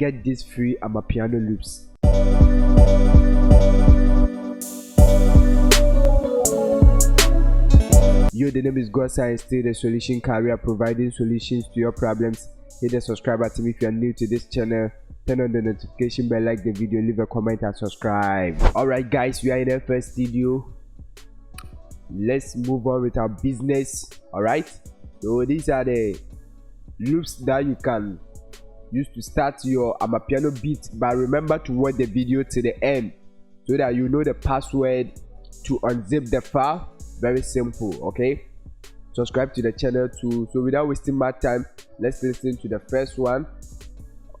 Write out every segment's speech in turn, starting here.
get these free Amapiano loops. Yo, the name is God Science, still the solution career, providing solutions to your problems. Hit the subscribe button if you are new to this channel. Turn on the notification bell, like the video, leave a comment and subscribe. Alright guys, we are in the first video. Let's move on with our business. Alright, so these are the loops that you can use to start your Amapiano beat, but remember to watch the video to the end so that you know the password to unzip the file. Very simple. Okay, subscribe to the channel too. So without wasting my time, let's listen to the first one.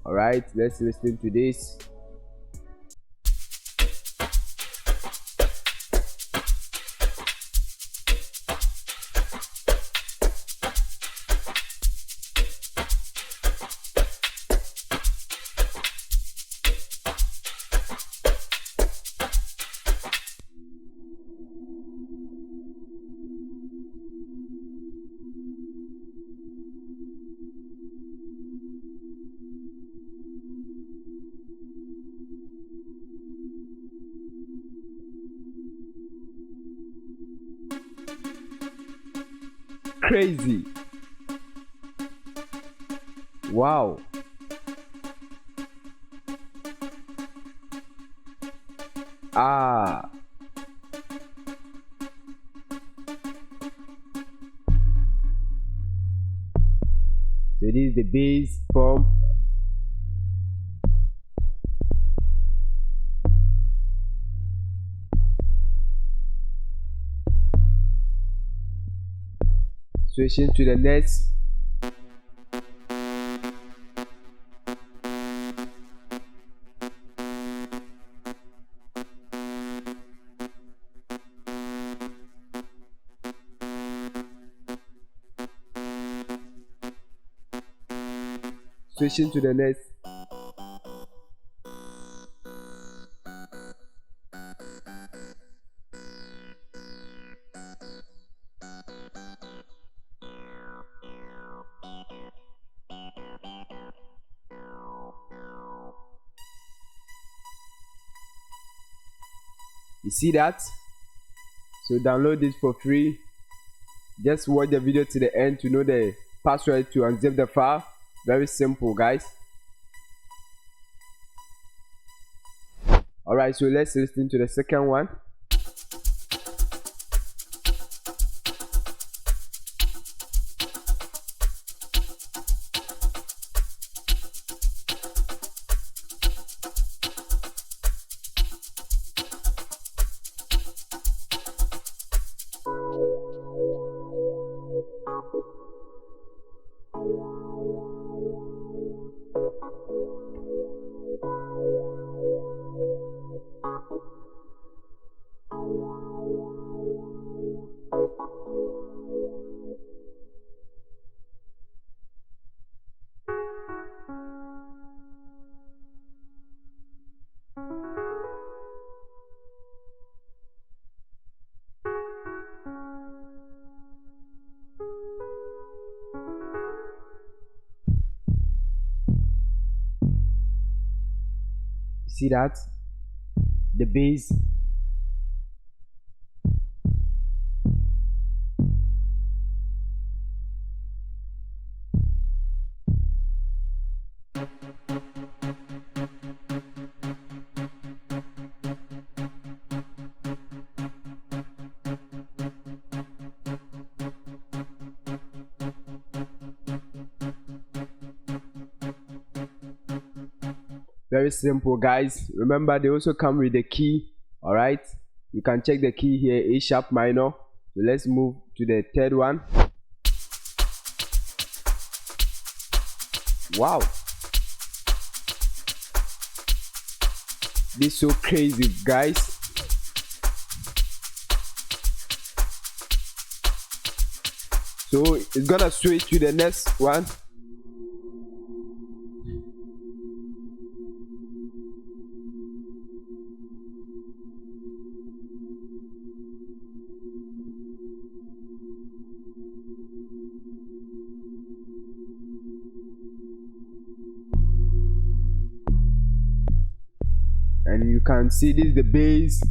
All right, let's listen to this. Crazy. Wow. Ah. So this is the bass form. Switching to the next. Switching to the next. You see that? So download this for free. Just watch the video to the end to know the password to unzip the file. Very simple, guys. Alright, so let's listen to the second one. See that? The bass. Very simple, guys. Remember, they also come with the key. All right, you can check the key here, A sharp minor. So let's move to the third one. Wow, this is so crazy, guys. So it's gonna switch to the next one. and you can see this is the bass.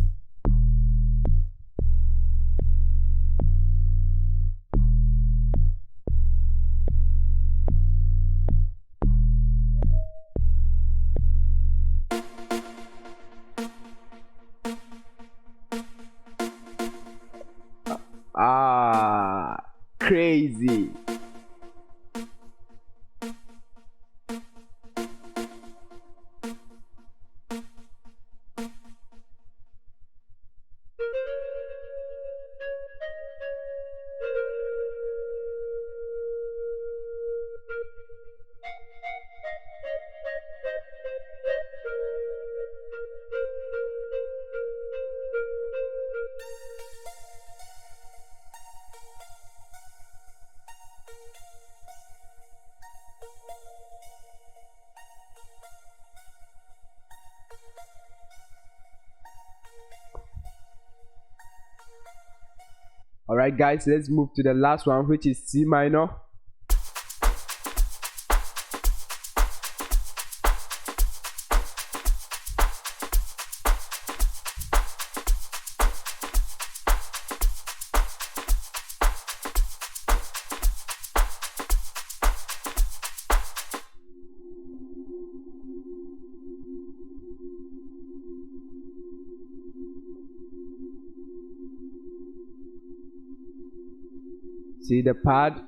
Crazy. Alright guys, let's move to the last one, which is C minor. See the pad?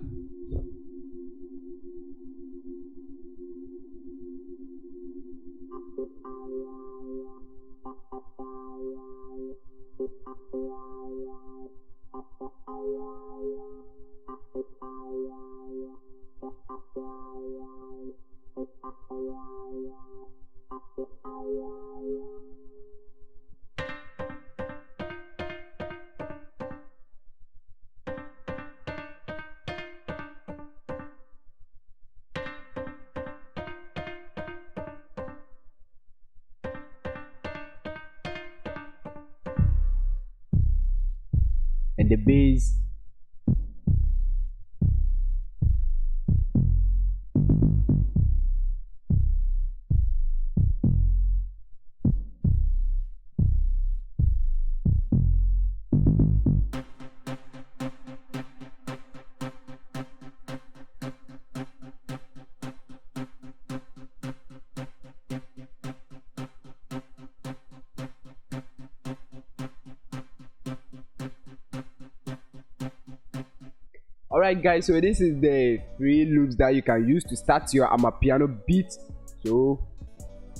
And the bass. Alright guys, so this is the 3 loops that you can use to start your Amapiano beat. So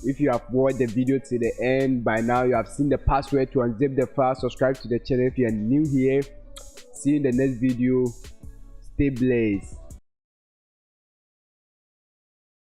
if you have watched the video to the end, by now you have seen the password to unzip the file. Subscribe to the channel if you are new here. See you in the next video. Stay blessed.